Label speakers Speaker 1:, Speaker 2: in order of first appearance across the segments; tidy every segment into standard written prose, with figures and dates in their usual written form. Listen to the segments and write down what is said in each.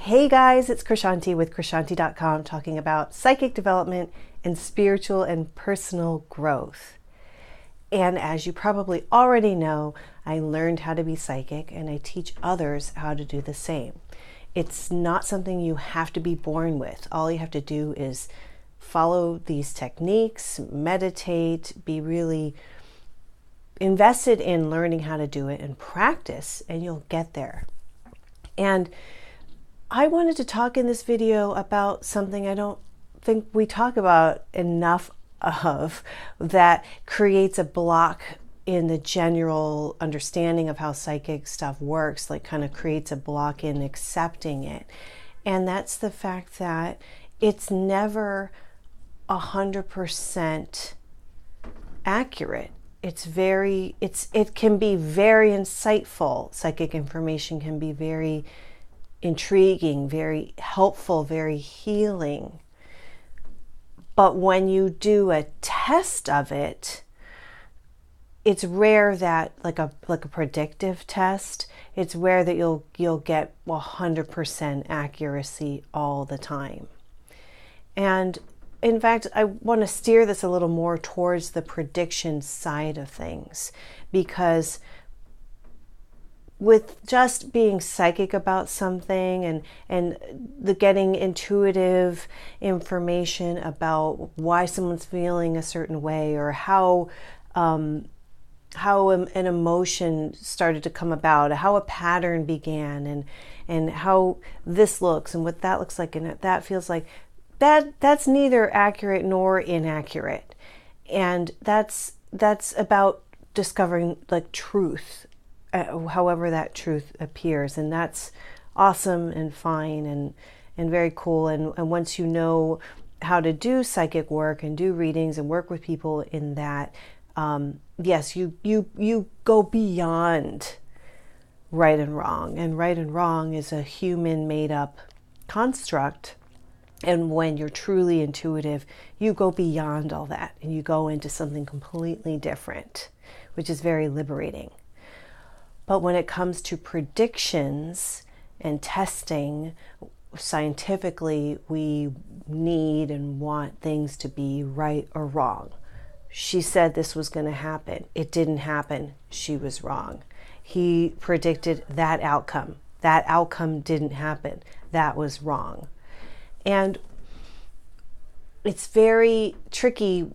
Speaker 1: Hey guys, it's Krishantiw with Krishantiw.com talking about psychic development and spiritual and personal growth. And as you probably already know, I learned how to be psychic and I teach others how to do the same. It's not something you have to be born with. All you have to do is follow these techniques, meditate, be really invested in learning how to do it and practice, and you'll get there. And I wanted to talk in this video about something I don't think we talk about enough of, that creates a block in the general understanding of how psychic stuff works, like kind of creates a block in accepting it. And that's the fact that it's never 100% accurate. It can be very insightful. Psychic information can be very intriguing, very helpful, very healing. But when you do a test of it, it's rare that, like a predictive test, it's rare that you'll get 100% accuracy all the time. And in fact, I want to steer this a little more towards the prediction side of things, because with just being psychic about something and the getting intuitive information about why someone's feeling a certain way, or how an emotion started to come about, how a pattern began, and how this looks and what that looks like and that feels like, that's neither accurate nor inaccurate. And that's about discovering like truth, however that truth appears, and that's awesome and fine and very cool. And once you know how to do psychic work and do readings and work with people in that, yes, you go beyond right and wrong. And right and wrong is a human made up construct. And when you're truly intuitive, you go beyond all that and you go into something completely different, which is very liberating. But when it comes to predictions and testing, scientifically, we need and want things to be right or wrong. She said this was going to happen. It didn't happen. She was wrong. He predicted that outcome. That outcome didn't happen. That was wrong. And it's very tricky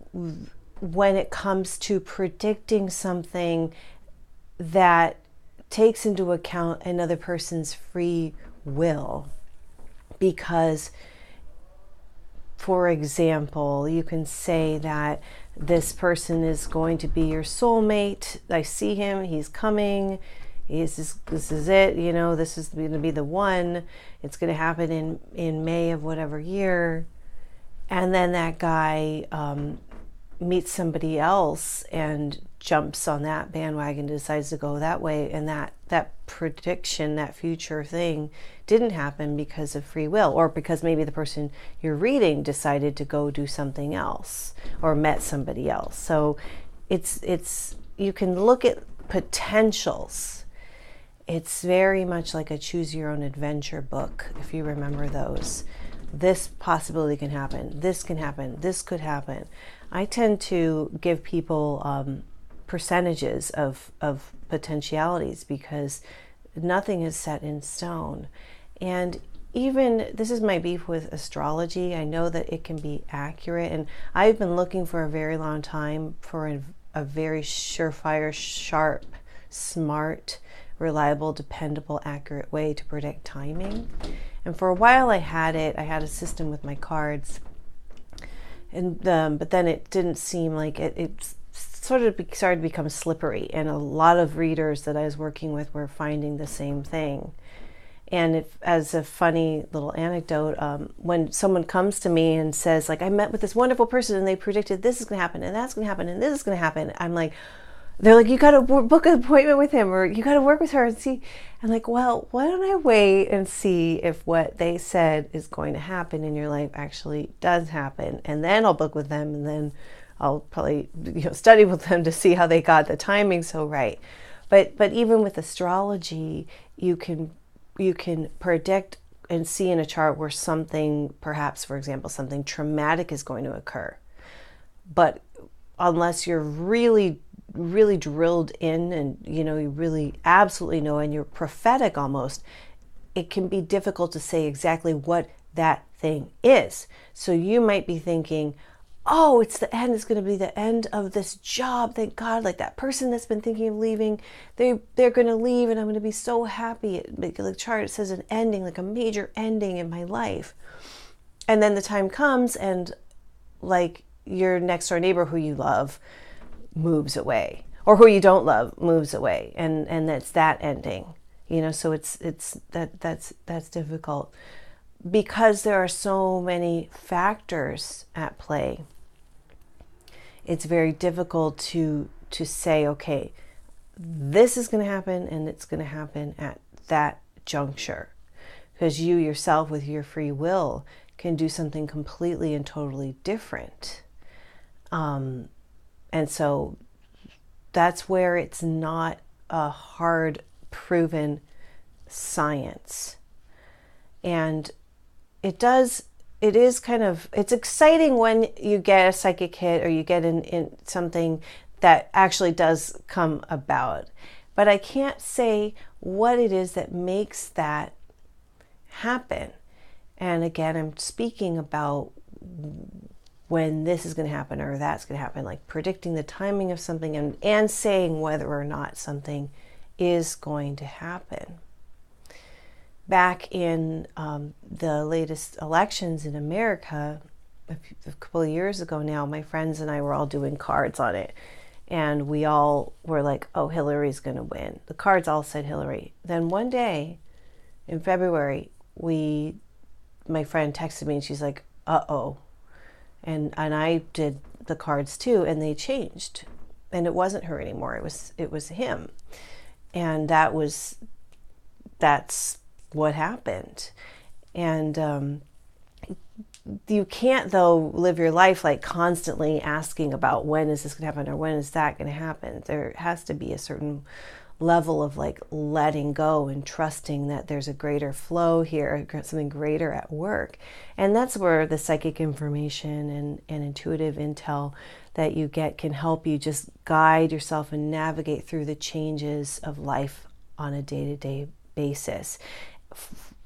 Speaker 1: when it comes to predicting something that takes into account another person's free will. Because, for example, you can say that this person is going to be your soulmate. I see him, he's coming. This is it, this is going to be the one. It's going to happen in May of whatever year. And then that guy meets somebody else and jumps on that bandwagon, decides to go that way. And that prediction, that future thing didn't happen because of free will, or because maybe the person you're reading decided to go do something else or met somebody else. So it's you can look at potentials. It's very much like a choose your own adventure book, if you remember those. This possibility can happen. This can happen. This could happen. I tend to give people percentages of potentialities, because nothing is set in stone. And even, this is my beef with astrology. I know that it can be accurate, and I've been looking for a very long time for a very surefire, sharp, smart, reliable, dependable, accurate way to predict timing. And for a while I had it. I had a system with my cards, and but then it didn't seem like it sort of started to become slippery, and a lot of readers that I was working with were finding the same thing. And as a funny little anecdote, when someone comes to me and says, like, I met with this wonderful person and they predicted this is going to happen and that's going to happen and this is going to happen, I'm like, they're like, you got to book an appointment with him, or you got to work with her and see. I'm like, well, why don't I wait and see if what they said is going to happen in your life actually does happen, and then I'll book with them, and then I'll probably study with them to see how they got the timing so right. But even with astrology, you can predict and see in a chart where something, perhaps, for example, something traumatic is going to occur. But unless you're really, really drilled in and, you really absolutely know, and you're prophetic almost, it can be difficult to say exactly what that thing is. So you might be thinking, oh, it's the end. It's going to be the end of this job. Thank God. Like that person that's been thinking of leaving, they're going to leave, and I'm going to be so happy. The chart, it says an ending, like a major ending in my life. And then the time comes, and like your next door neighbor who you love moves away, or who you don't love moves away, and that's that ending. So that's difficult because there are so many factors at play. It's very difficult to say, okay, this is going to happen, and it's going to happen at that juncture, because you yourself, with your free will, can do something completely and totally different. And so that's where it's not a hard proven science. And it's exciting when you get a psychic hit, or you get in something that actually does come about. But I can't say what it is that makes that happen. And again, I'm speaking about when this is going to happen or that's going to happen, like predicting the timing of something and saying whether or not something is going to happen. Back in the latest elections in America, a couple of years ago now, my friends and I were all doing cards on it. And we all were like, oh, Hillary's going to win. The cards all said Hillary. Then one day in February, my friend texted me and she's like, uh-oh. And I did the cards too, and they changed. And it wasn't her anymore. It was him. And that's what happened. And you can't, though, live your life like constantly asking about when is this going to happen or when is that going to happen. There has to be a certain level of like letting go and trusting that there's a greater flow here, something greater at work. And that's where the psychic information and intuitive intel that you get can help you just guide yourself and navigate through the changes of life on a day-to-day basis,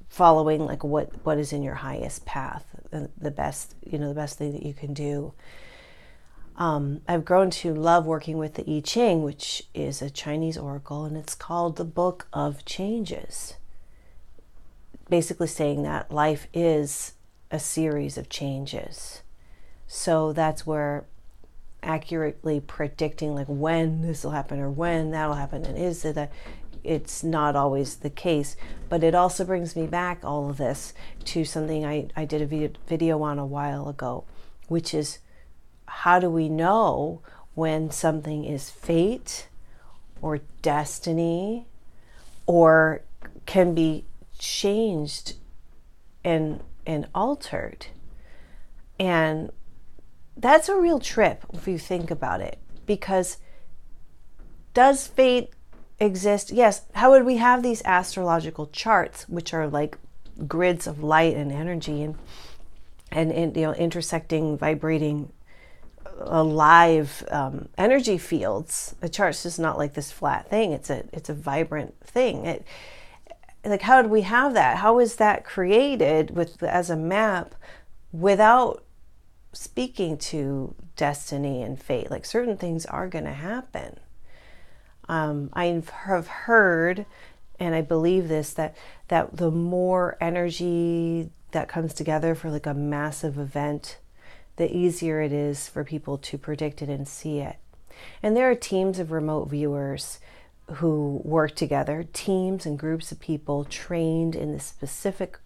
Speaker 1: following like what is in your highest path, the best thing that you can do. I've grown to love working with the I Ching, which is a Chinese oracle, and it's called the Book of Changes. Basically saying that life is a series of changes. So that's where accurately predicting like when this will happen or when that'll happen, and it's not always the case. But it also brings me back, all of this, to something I did a video on a while ago, which is, how do we know when something is fate or destiny or can be changed and altered? And that's a real trip if you think about it, because does fate exist? Yes. How would we have these astrological charts, which are like grids of light and energy and intersecting, vibrating, alive energy fields? A chart's just not like this flat thing. It's a vibrant thing. Like, how did we have that? How is that created as a map without speaking to destiny and fate? Like, certain things are going to happen. I have heard, and I believe this, that the more energy that comes together for like a massive event, the easier it is for people to predict it and see it. And there are teams of remote viewers who work together, teams and groups of people trained in the specific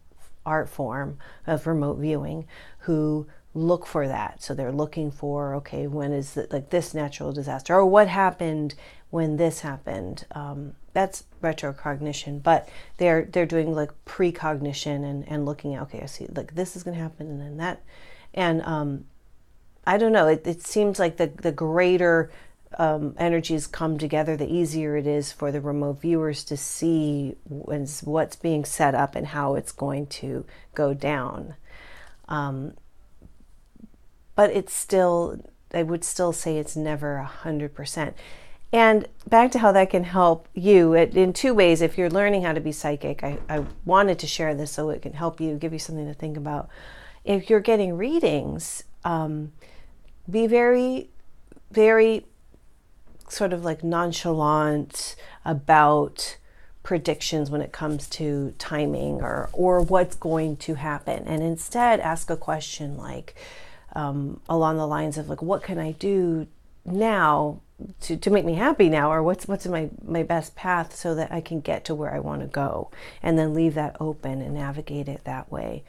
Speaker 1: art form of remote viewing, who look for that. So they're looking for, okay, when is it like this natural disaster, or what happened when this happened? That's retrocognition, but they're doing like precognition and looking at, okay, I see, like this is going to happen, and then that. And I don't know, it seems like the greater energies come together, the easier it is for the remote viewers to see what's being set up and how it's going to go down. But it's still, I would still say it's never 100%. And back to how that can help you in two ways. If you're learning how to be psychic, I wanted to share this so it can help you, give you something to think about. If you're getting readings, be very, very sort of like nonchalant about predictions when it comes to timing or what's going to happen. And instead ask a question like, along the lines of like, what can I do now to make me happy now, or what's in my best path so that I can get to where I want to go, and then leave that open and navigate it that way.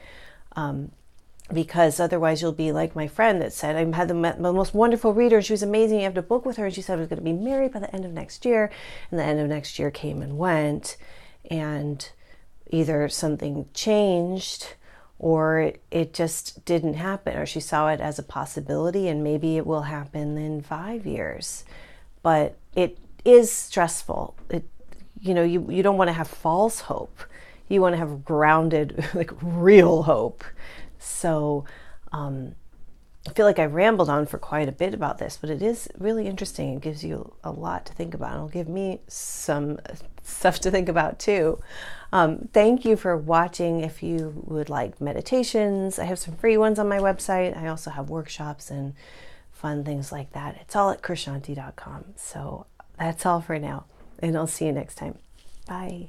Speaker 1: Because otherwise you'll be like my friend that said, I had the most wonderful reader, she was amazing, you have to book with her, and she said I was going to be married by the end of next year, and the end of next year came and went, and either something changed or it just didn't happen, or she saw it as a possibility and maybe it will happen in 5 years. But it is stressful. You don't want to have false hope. You want to have grounded, like real hope. So I feel like I rambled on for quite a bit about this, but it is really interesting. It gives you a lot to think about. It'll give me some stuff to think about too. Thank you for watching. If you would like meditations, I have some free ones on my website. I also have workshops and fun things like that. It's all at Krishantiw.com. So that's all for now, and I'll see you next time. Bye.